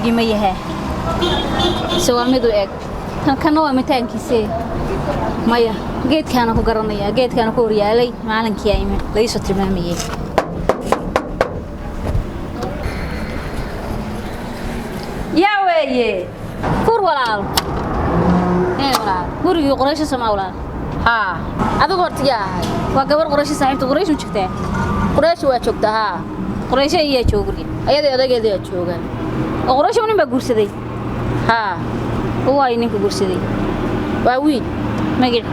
gurigii ma yahay soo mid u eg kan waa mitaankiisii maya geedkaana ku garanaya geedkaana ku horyaalay maalinkii ay la isoo tilmaamayay yaa weeye fur walaal walaal gurigii qoraysh Soomaaliya ha adigu hortiyaa waa gabar qoraysh saaxiibta qoraysh u jirtay qoraysh waa joogtaa ha qoraysh ayaa joogay ayada odageeda joogan qoraysh uu ninba guursaday ha waa ninka guursaday waa wiil magac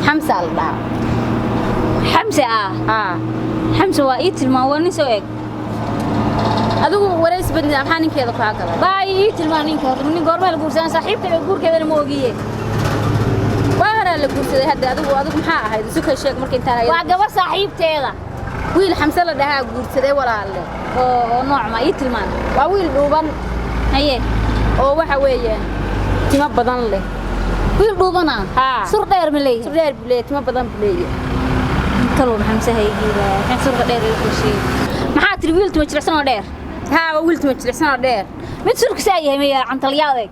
Hamza alba Hamza ha Hamza waa itilmaan waa nin soo eg adigu wareys badnaa maxaa ninkeeda ku agala baa itilmaan ninka nin goorma guursan saaxiibta guurkeeda ma ogiye waa la guursaday hadda adigu maxaa ahayd isu ka sheeg markii inta waa gabar saaxiibteeda wiil Hamza la dhahaa guursaday walaalle oo nooc ma itilmaan waa wiil dhuuban haye oo waxa weeyaan tima badan leh wiil dhuubana sur dheer ma leeyahay sur dheer tima badan leeyahay kaloo Hamza haygiila waxaan sur dheer ku sheeg maxaa tiri wiil tuma jilicsan oo dheer ha wiil tuma jilicsan oo dheer mid surka saayahay ma yahay cantalyaade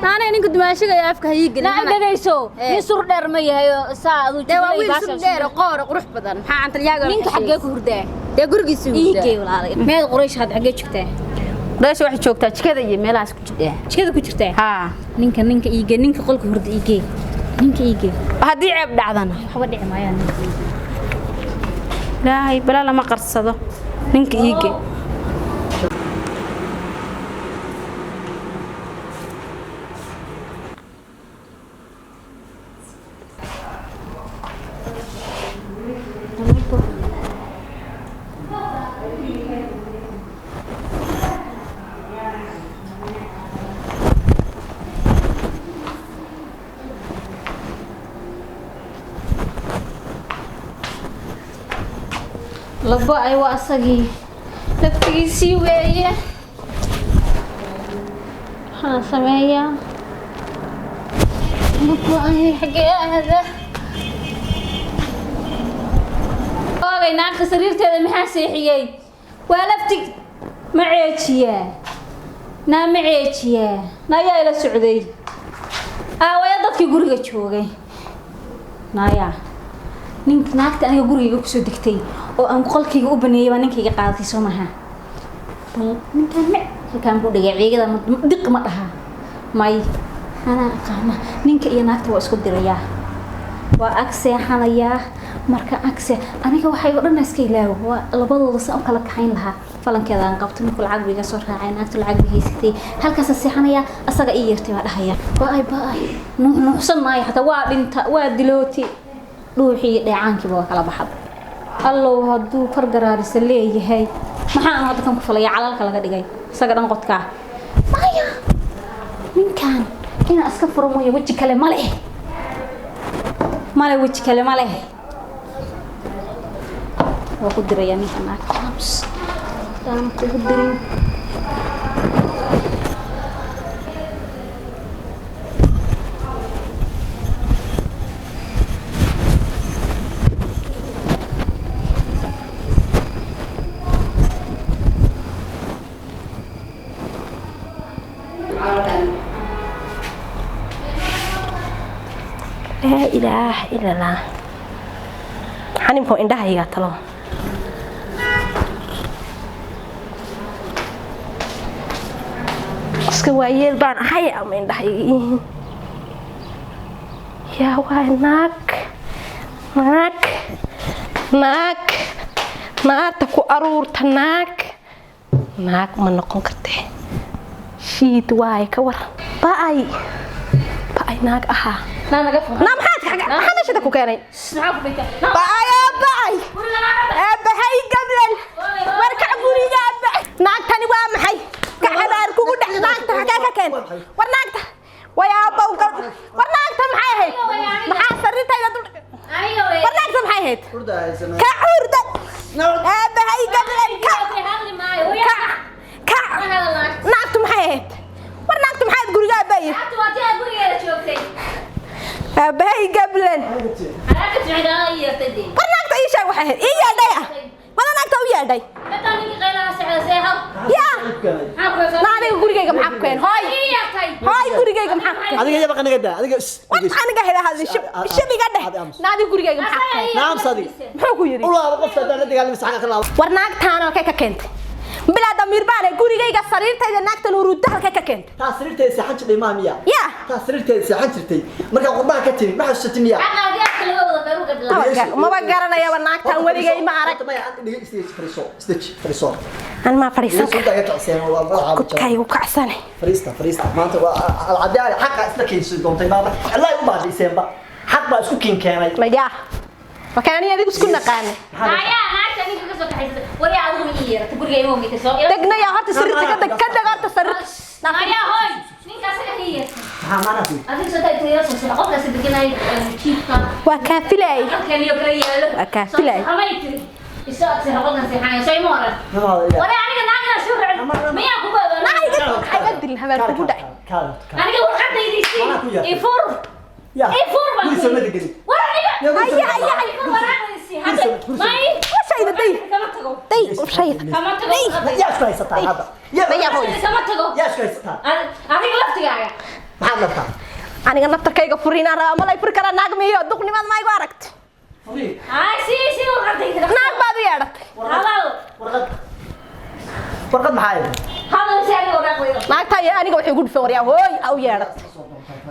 naana ninka dumaashiga ay afka haygelin na dhageyso nin sur dheer ma yahay saad u jeeday wiil sur dheer qoor qurux badan maxaa cantalyaaga ninka xagee ku hurdaa ee gurigiisa iigay walaalay meel qoraysh had xagee joogtaa qoraysh wax joogtaa jikada iyo meelahaas ku jirtaa jikada ku jirtaa ha ninka iigay ninka qolka hurda iigay ninka iigay hadii ceeb dhacdana waxba dhici maayaan ilaahay bala lama qarsado ninka iigay laba ay waa asagii laftigiisii weeye waxaan sameeyaa laba ay xagee aada oogay naagta sariirteeda maxaa seexiyey waa laftig ma ceejiyaa naa ma ceejiyaa naayaa ila socday waya dadkii guriga joogay naayaa ninka naagta aniga guriga ku soo degtay oo aan qolkayga u baneeyay waa ninkayga qaadatay soo maha bal ninkan halkaan buu dhigay ciigada diq ma dhaha may ana aqaana ninka iyo naagta waa isku dirayaa waa agseexanayaa marka agse aniga waxay u dhan iska ilaawo waa labadooda soo kala kaxayn lahaa falankeeda aan qabto markuu lacag biga soo raacay naagta lacag bigaysatay halkaas seexanaya asaga ii yartay waa dhahaya baay nuuxsan maayo xataa waa dhinta waa dilooti dhuuxii dheecaankii waa kala baxad allow hadduu fargaraarisa leeyahay maxaan hadda kan ku falaya calalka laga dhigay isaga dhan qodka maya ninkan ina iska furo mooyo waji kale male waji kale male waa ku diraya ninkan naagtaas taan ku dirin لا إله إلا الله حنيم هو عندها هي قتلوا اسكوايل بان هاي أم عندها يا وينك ناك تكو أرور تناك ما نكون كرته شيت واي كور باي ناك أها نعم هذا شو تكو كارين باي بهاي قبلن وركع بوريجا ناك تاني وامحي كحدا أركوب ده ناك تحكي كين ورناك ويا باو ورناك تمحي هيك محاسرتها يا دول ورناك تمحي هيك كعوردة بهاي قبلن ناك تمحي هيك ورناك تمحي تقولي باي باي قبلن ورناك تعيش واحد إيه يا دايا ولا ناك تويا داي يا نادي gurigayga maxaa ku keen هاي gurigayga maxaa ku keen adiga yaba qaniga daa adiga waxaan ga helaa hadii shabiga dheh naadi gurigayga maxaa ku keen naam sadi muxuu ku yiri ulaa qofta dad dagaalmi saxan kala war naagtaan oo ka keentay bila damir baan gurigayga sariirtayda naagtan uruudda halka ka keentay ta sariirtayda saxan jirtay maamiya ya ta sariirtayda saxan jirtay marka qurbaha ka timi waxa shatimiya ma ba garanaya naagtan waligay ma arag friso an ma fariisan kay u kacsanay فريستا ما أنت العدالة حقا إسلكين سيدون طيب ما الله يبغى ديسمبر حق ما اسكو كين كامل ما جا فكان يديك اسكو نقانه هيا هاي تاني كسو كحيز وري عادو ميير تبرغي مو ميتسو دغنا يا هرت سرت كدغ هرت سرت هيا هاي نين كاسه هي ها ما نفي هذيك سنتي تيرس سنه قفله سدغنا كيفا وكافلاي كان يقريال وكافلاي حمايتي إساءة هقولنا سيحان شيء مورد ولا أنا ناقنا شرع ما يأكل هذا أنا أقدر الهبل تقول أنا قلت حتى يدي يفور يا يفور كل سنة تقولي ولا هيا ما شيء دي شيء يا شوي ستا هذا يا هوي يا شوي ستا أنا قلت يا محمد لفتا أنا قلت كيف فرينا ما لا يفرق أنا ناقمي يدقني ما يقاركت سي ورقتي ناق بعد يارك هذا ورقة محايد هذا سياري ورقتي ناق تاي أنا قلت يقول فوريا هوي أو يارك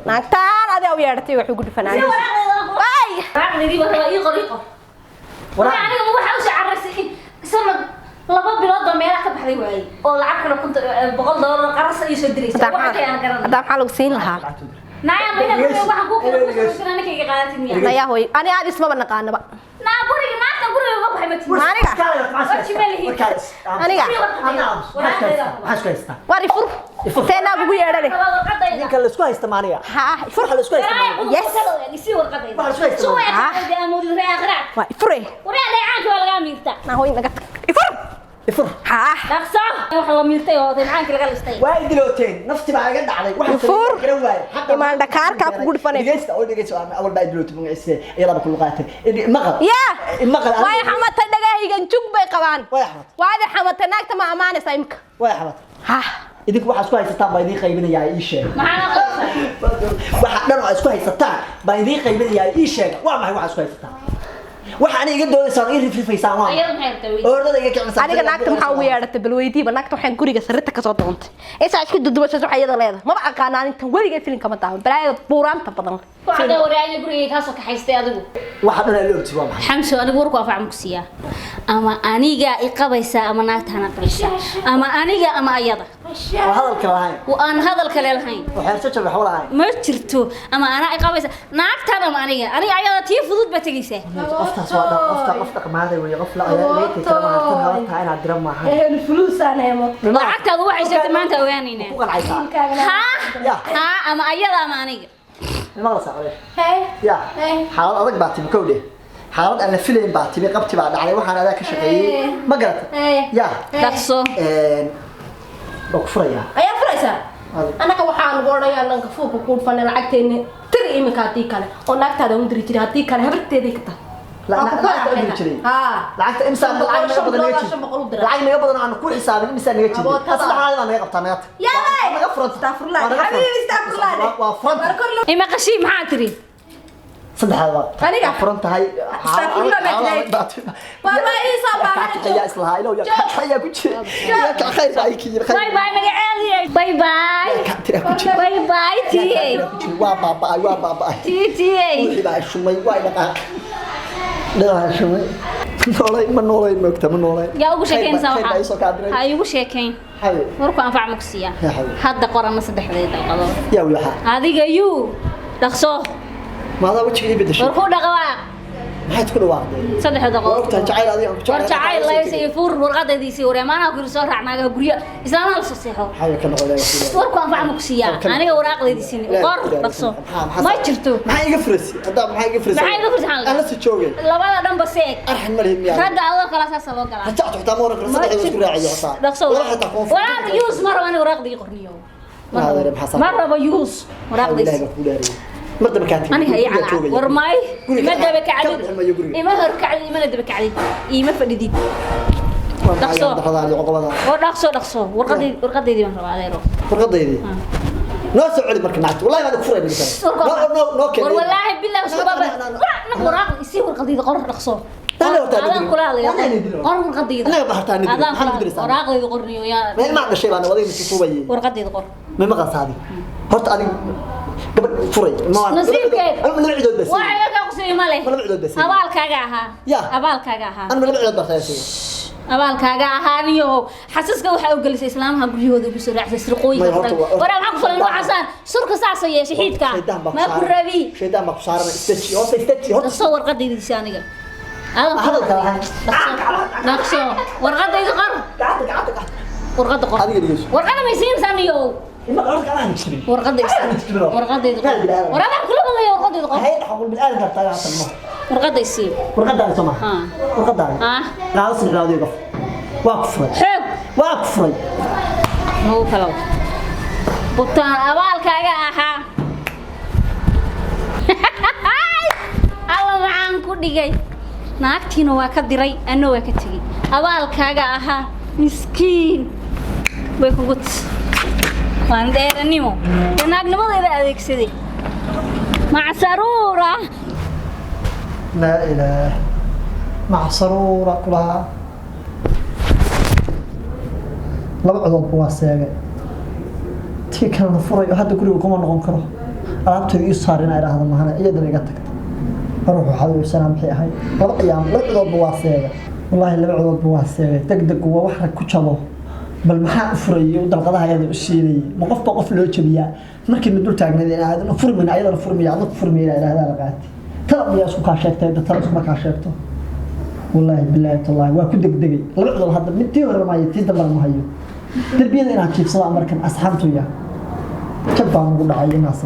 ناق تان هذا أو يارك يقول فنان واي رقتي دي بس هي قريقة أنا مو حاوش عرسي سر لبا بلاد meelaha ka baxday waay oo lacag kale kunta $100 qaras ay soo diraysa waxa aan garanay هذا حلو سين لها نايا بينا waxaan ku kala aniga iga qaadatin miya نايا هوي أنا هذا اسمه بنقانة بقى naa guriga naagta guriga uga baxay matin واري فر سينا أبو يارده ninka la isku haysta maaniga ها فر waxa la isku haysta maaniga yes si warqadayda soo yahay amoodi reaqra واري فري wariya leeyaanka waa laga miirta naa hooy naga فر ifur ها dhaqso waxa la miirtay oo leeyaanka laga listay way dilooteen nafti baa iga dhacday waxa فر garan waay imaan dhakaarka ku gudfanay dhigeysta oo dhigeysta awal baa dilooteen magaciisa iyada ku luqaatay maqal يا maqal way xamata dhagahaygan jug bay qabaan way xamad waada xamata naagta ma amaanaysa imka way xamad ha idinku waxa isku haysataan baa idin qaybinayaa ii sheeg maxaa la qabtay waxa dhan oo isku haysataan baa idin qaybinayaa ii sheeg waa maxay waxa isku haysataan waxa aniga iga doonaysan ii rifrifaysaan waa ayada maxay tahay oorada iga kicin aniga naagta maxaa ugu yeedhatay bal weydiiba naagta waxaan guriga sarrita ka soo doontay isaa isku dudubasho waxa iyada leedahay ma aqaanaan inta weliga filin kama taaban balaayada buuraanta badan waxda wariyaani guriga ka soo kaxaystay adigu waxa dhan la ogti waa maxay xamso anigu warku afacam ku siiya ama aniga iqabaysa ama naagtana qabaysa ama aniga ama ayada waa hadalka lahayn waan hadal kale lahayn waxa soo jabay xoolaha ma jirto ama ana iqabaysa naagtana ama aniga ayada tii fudud ba tagaysaa qoftaas waa qofta qamaaday way qof la leeyay kala ma hartan halta ina diran ma ahan الفلوس انا يا ماما lacagtaadu waxay sheegtay maanta ogaanayna ku qancaysa ha ama ayada ama aniga ma la saaray هاي ya xaalad adag baa timi kowde xaalad aan la filayn baa timi qabti baa dhacday waxaan adaa ka shaqeeyay ma garatay ya dhaqso baa ku furaya ayaa furaysa anaka waxaan gooraya lanka fuuqa ku fanay lacagteena tiri imika hadii kale oo naagtaada u diri jiray hadii kale habarteedii ka tahay lacagta imsaan lacag naga badan lacag naga badan aan ku xisaabin imsaan naga jirin asbaxaad baan naga qabtaa naga yaa naga furad astaghfirullah habibi astaghfirullah waa furad ima qashi maxaa tiri saddexaad baa aniga furan tahay astaghfirullah baba isa baba ya islaha ilo ya xaya ku jira ya ka khayr ay kiyir khayr bye bye magaceedii bye bye ka tira ku jira bye bye tii waa baba tii ila shumay waa ila لا شوي نولي ما نولي مكتب نولي يا ugu sheekeyn sawaxa ha ugu sheekeyn warku anfac mugsiya hadda qorana saddexdeed dalqado يا ويها adiga yu dhaqso ماذا وجهي بدش warku dhaqaa maxay ku dhawaaqday saddex daqiiqo waqti jacayl adiga jacayl la yeesay fur warqadadiisii wareemaana ku soo raacnaaga guriga islaana la soo seexo hayo kan qoday warku anfac mugsiya aniga warqadadiisii qor dhaqso ma jirto maxay iga furasi hadda maxay iga furasi maxay iga furasi ana si joogay labada dhanba seeg arxan marhim yaa ragga adoo kala saas loo galaa hatta xitaa ma warqad saddex isku raaciyo hatta dhaqso wala yus maro ana warqadii qorniyo maraba yus warqadii مرتبة كاتي أنا هي على ورماي ما دبك عدد إما هرك عدد إما ندبك عدد إما فديد dhaqso warqadeedii baan rabaa adeero warqadeedii noo soo celi marka naagta wallahi ma ku furay no keen wallahi billahi subaba waraaq isi warqadeedii qor dhaqso adaan kula hadlaya qor warqadeedii anaga baxartaan idin maxaan diraysaa waraaqdeedii qorniyo yaa meel ma dhashay baan wadayna ku fubayay warqadeedii qor ma maqasaadi horta adiga gabadh furay ma nasiibkeed ma ciidood bas waxa ka qosay ma leh abaalkaaga ahaa an ma ciidood bartayay abaalkaaga ahaaniyo xasaska waxa uu galisay islaamaha guryahooda ugu soo raacay sirqooyinka waraa waxa ku falan waxaan surka saasa yeeshay xiidka ma ku rabi sheedan ma ku saarana istaji horta soo warqadeedii aniga naqso warqadeedii qor warqada qor warqada ma siin saniyo ما قررت أنا نشتري ورقة يصير ورقة يدخل ورقة كله والله ورقة يدخل هاي حقول بالآن قطع عطمه ورقة يصير ورقة ده سمع ورقة ده قاعد أصل راضي يقف واقف حب واقف مو كلام بطان أبال كاجا أها الله معان كودي جاي ناكتين وكدري أنا وكتجي أبال كاجا أها مسكين ويكوت وان ديرنيمو ناقنمada adeegsaday مع سرورة لا إله مع سرورة كلها لبع عضو بواسية تي كان فري هذا كله كم نقوم كره ألعبت يسهرنا إلى هذا المهنا إيدا نقطك أروح حاول السلام حي هاي لبع أيام لبع عضو بواسية والله لبع عضو بواسية تقدق ووحرك كتشبه بل maxaa furayo dalqadaha ayada u sheelay ma qof loo jabiya markii mid dul taagnay in aad furmin ayada furmiya aad furmiya ilaahay la qaati talab yaa isku ka sheegtay talab isku ka sheegto wallahi billahi tallahi waa ku degdegay labadooda hadda mid tii hore ma tii damar ma hayo darbiyada inaad jiifsada markan asxaabtu yaa jabaan ugu dhacay inaas